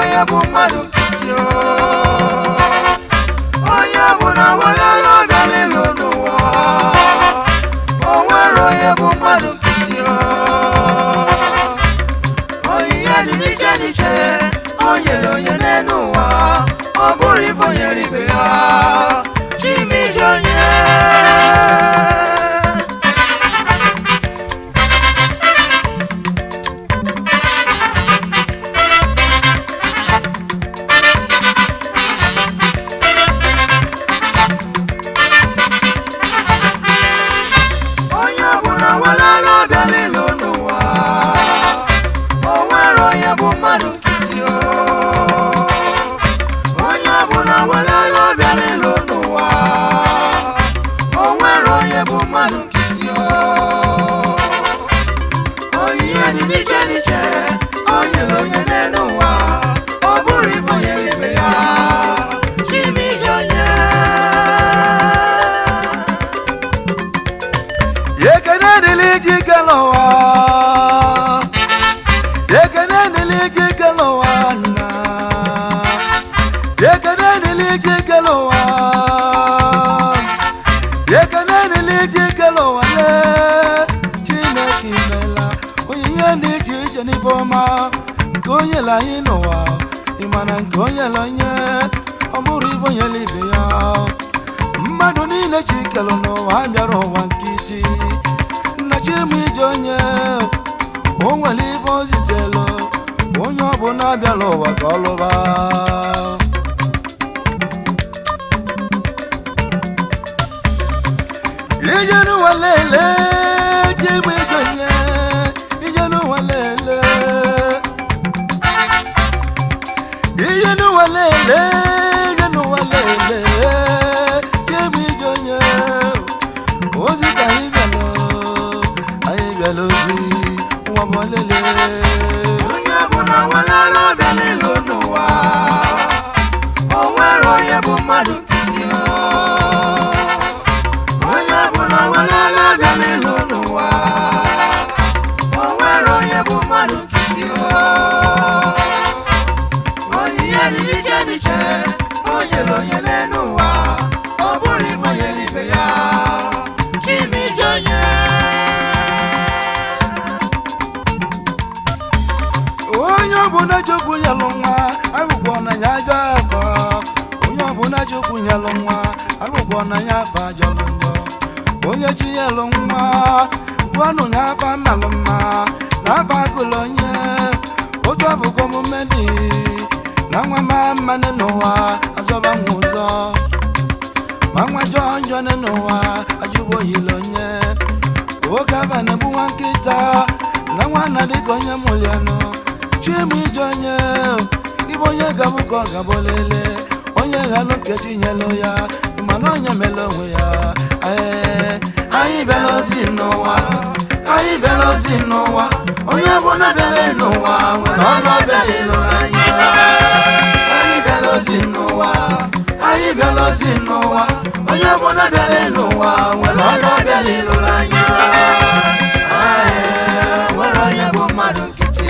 onye bụ mmadụ nkịtị onye ọbụla nwere ọbịa n'elu n'ụwa o nwere onye bụ mmadụ nkịtị onyinye dị n'iche n'iche onye na onye n'elu ụwa ọ bụrụ ife onye ribe ya chimiji onye mmadụ niile chikelu n'ụwa bịara ụwa nkịtị nna chimiji onye o nwere ife o zitelu onye ọbụla bịara ụwa ka ọ lụba ije n'ụwa lele chimiji onye ije n'ụwa lele ije n'ụwa lele onye chi yelu nwa gwanu nya ba maluma na ba gulonye otu abugo mumedi na nwa mama n'ụwa azoba nwuzo mama jonjo n'ụwa ajubo yilonye o gava na buwa nkita na nwa na digonye muliano chimiji onye ibonye gabuko gabolele onye galo kechi nyelo ya imano onye melo onwe ya ayi belozi n'ụwa ayi belozi n'ụwa onye bụ na bele n'ụwa nwere ọnụ bele n'anya ayi belozi n'ụwa ayi belozi n'ụwa onye bụ na bele n'ụwa nwere ọnụ bele n'anya nwere onye bụ mmadụ nkịtị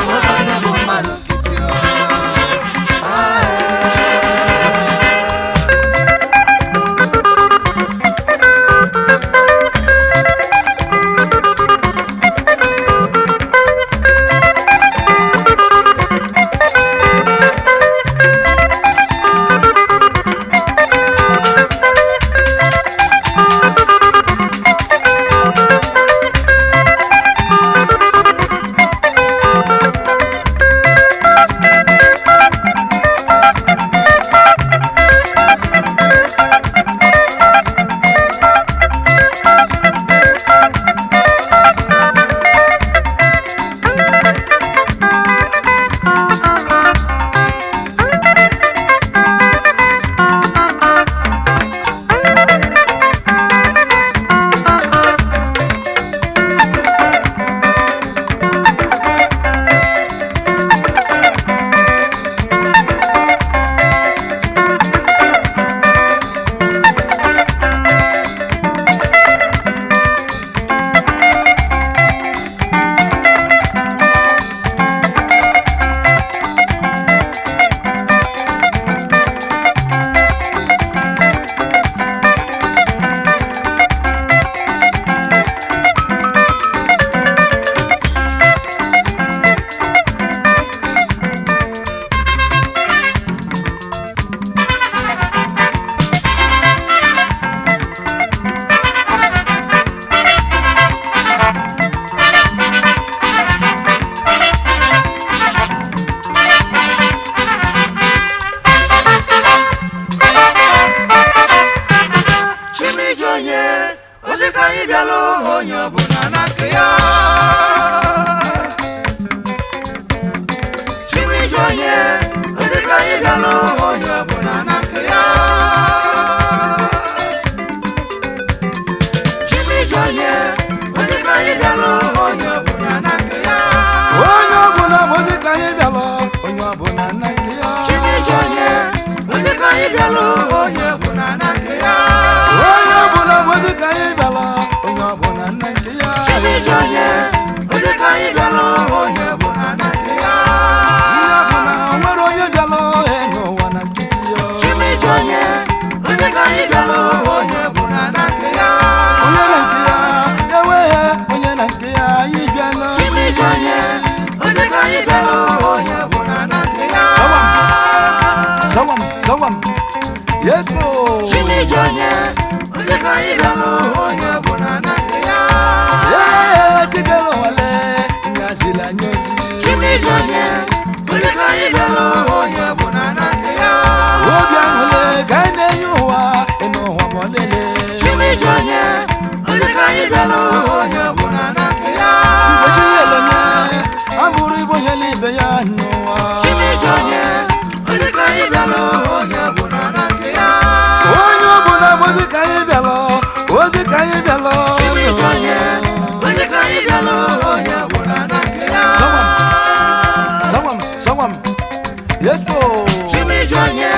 nwere onye bụ mmadụ nkịtị ọbụla na nke ya Chimijonye muzika ịbịalụ onye ọbụla na nke ya onye ọbụla muzika ịbịalụ onye ọbụla na nke ya Chimijonye muzika ịbịalụ onye ọbụla na nke ya onye ọbụla muzika ịbịalụ onye ọbụla na nke ya Chimijonye muzika ịbịalụ onye ọbụla na nke ya nwere onye bịalụ n'ụwa na nkịtị ya Chimijonye muzika ịbịalụ onye ọbụla na nke ya onye na nke ya enweghị onye na nke ya ịbịalụ Chimijonye muzika ịbịalụ onye ọbụla na nke ya Sawam yes bro Chimijonye muzika ịbịalụ onye ọbụla na nke ya chikelo wale nyazila nyozi Chimijonye muzika ịbịalụ onye ọbụla na nke ya obi aṅụle ka anyị na-enye ụwa ịnụ ụwa bọlele Chimijonye muzika ịbịalụ onye ọbụla na nke ya mgbechi elonye abụrụ ibe onye n'ibe ya n'ụwa Chimijonye muzika ịbịalụ onye ọbụla na nke ya onye ọbụla muzika ịbịalụ ozi ka anyị bịalụ Chimijonye muzika ịbịalụ onye ọbụla na nke ya Sawam yes bro Chimijonye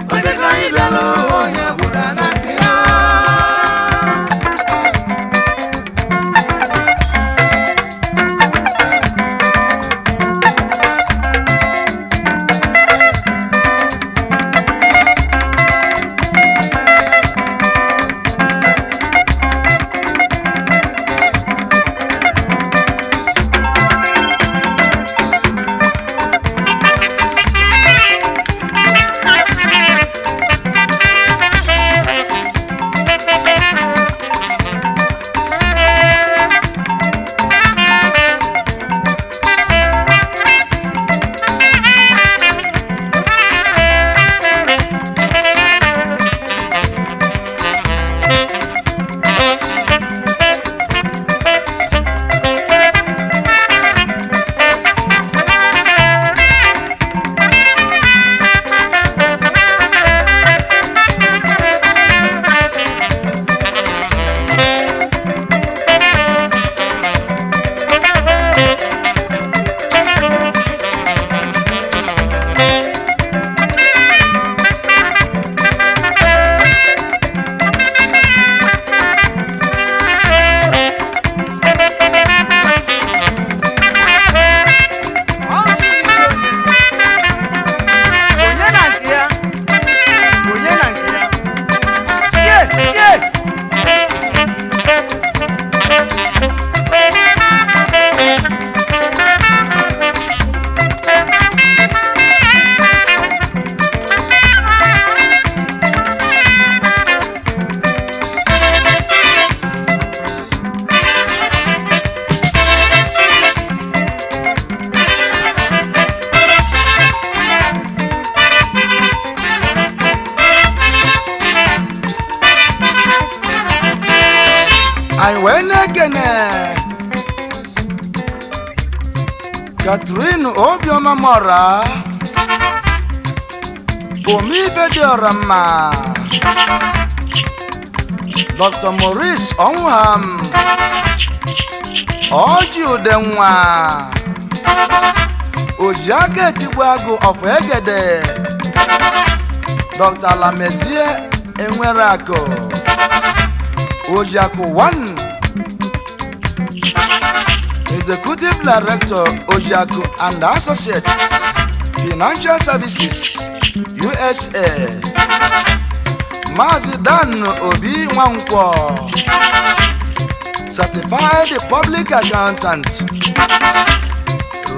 muzika ịbịalụ onye ọbụla na nke ya Catherine Obioma Mora Omibe Diorama Dr. Maurice Onwam Oji Udenwa Ojake Tigwagu of Egede Dr. Lamezie Enwerako Ojaku 1 Executive Director Ojaku and Associates Financial Services USA Mazi Dan Obi Nwankwo Certified Public Accountant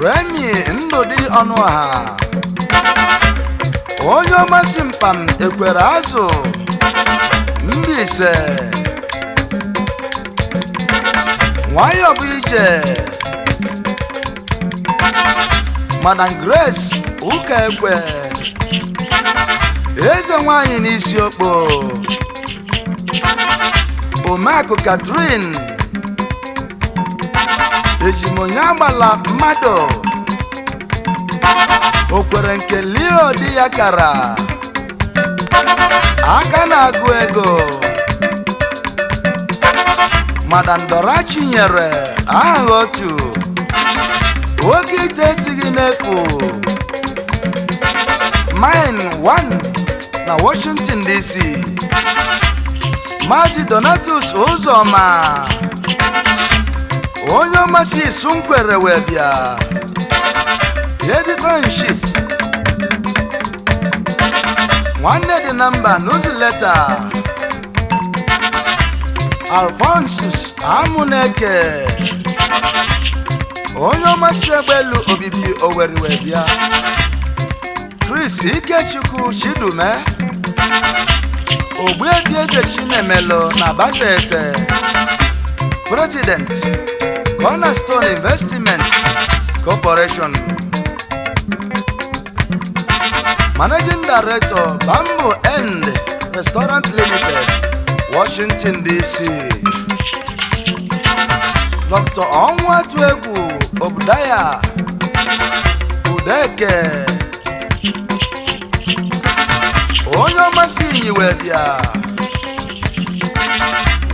Remy Ndodi Onuaha Onyo Masimpam Ekwerazo Mbise Nwayo Bije Madam Grace Ukekwe Eze nwanyi n'isi okpo Omeakụ Catherine Ejimonya agbala mmadụ Okwere nke Leo di ya kara aka na-agụ ego Madam Dorachi nyere aha otu oge ite esighị n'efu Mine 1 na Washington DC Maazị Donatus Uzoma onye ọmasị Isunkwere wee bịa Editor-in-Chief nwanne dị na mba newsletter Alphonsus Amuneke onye ọmasị Egbelu Obibi Oweri wee bịa Chris Ikechukwu Chidume Ogbuebi Eze Chinemelo na Batete President Cornerstone Investment Corporation Managing Director Bamboo End Restaurant Limited Washington DC Dr. Onwatuegwu Obdaya Udeke onye ọmasị Inyiwe bịa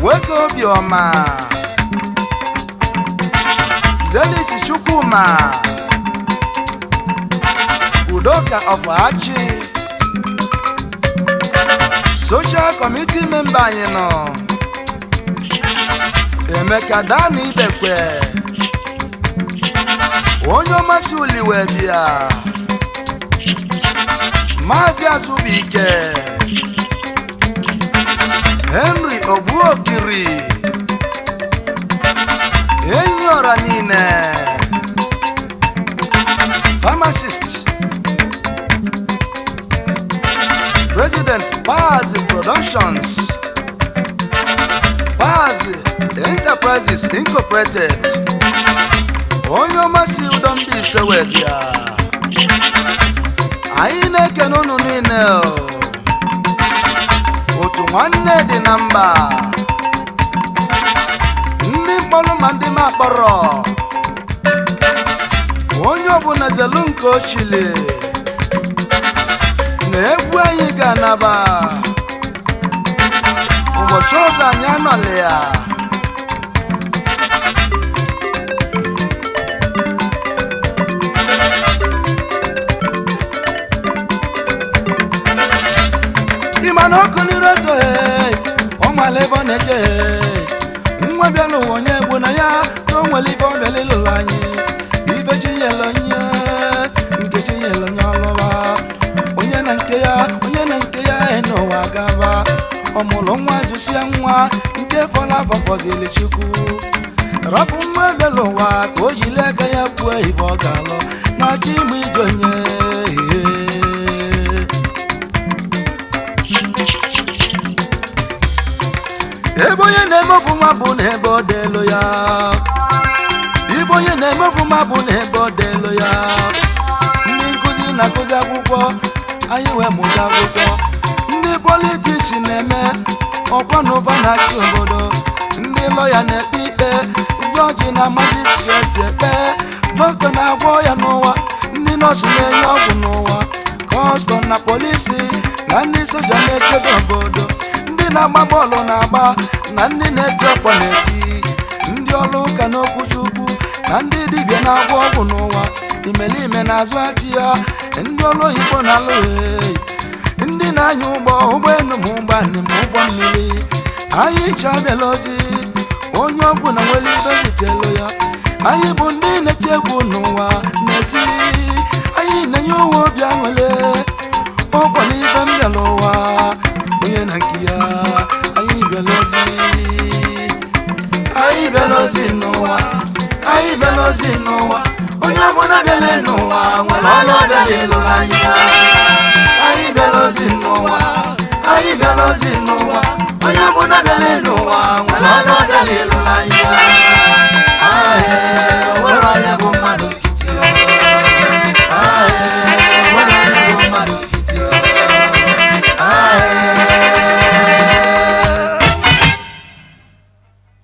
Weke Obioma Fidelis Chukwuma Udoka of Achi Social Committee member anyị nọ Emeka Dani Ibekwe onye ọmasị Uliwe bịa Maazị Azubike Henry Ogbuokiri enyi ọra niile Pharmacist President Paz Productions Paz Enterprises Incorporated onye ọmasị Udombi wee bịa anyị na-ekene unu niile otu nwanne dị na mba ndị mkpọrọ ma ndị makpọrọ onye ọbụla zelu nke ochili na egwu anyị ga-anaba ụbọchị ọzọ anyị anọla ya Imano kunireto omalebo neje nwa bịa n'ụwa onye egbu na ya na onwere ibe ọbịa lụrụ anyị ibe chinyelo nye nke chinyelo nye ọlụwa onye na nke ya n'ụwa gaba ọmụrụ nwa jụsịa nwa nke fọla afọ fọzili Chukwu rapụ nwa bịa n'ụwa ka o jiri aka ya kwuo ibe ọ ga-alụ na chi mụ ije onye ebe onye na-emefu nwa bụ na ebe ọ delu ya ibe onye na-emefu nwa bụ na ebe ọ delu ya ndị nkụzi na-akụzi akwụkwọ anyị wee mụta akwụkwọ ndị politiks na-eme ọkwa na ụba na-achị obodo ndị lọya na-ekpe ikpe jọji na majistreti ekpe dọkịta na-agwọ ya n'ụwa ndị nọọsụ na-enye ọgwụ n'ụwa kọstọm na polisi na ndị soja na-echebe obodo na-agba bọọlụ na-agba na ndị na-eti ọkpọ na-eti ndị ọrụ ụka n'okwu Chukwu na ndị dibịa na-agwọ ọgwụ n'ụwa imelime na-azụ afịa ndị ọrụ oyibo na-alụ ndị na-anya ụgbọelu ma ụgbọala ma ụgbọ mmiri anyị chabịala ozi onye ọgwụ na nwere ibe zitelu ya anyị bụ ndị na-eti egwu n'ụwa na-eti anyị na-enye ụwa obi aṅụrị ọkwa na ibe mbịala ụwa onye na nke ya anyị bịala ozi n'ụwa onye ọbụla bịala n'ụwa nwere ọnụ ọbịa n'elu anyị bịala ozi n'ụwa onye ọbụla bịala n'ụwa nwere ọnụ ọbịa n'elu anyị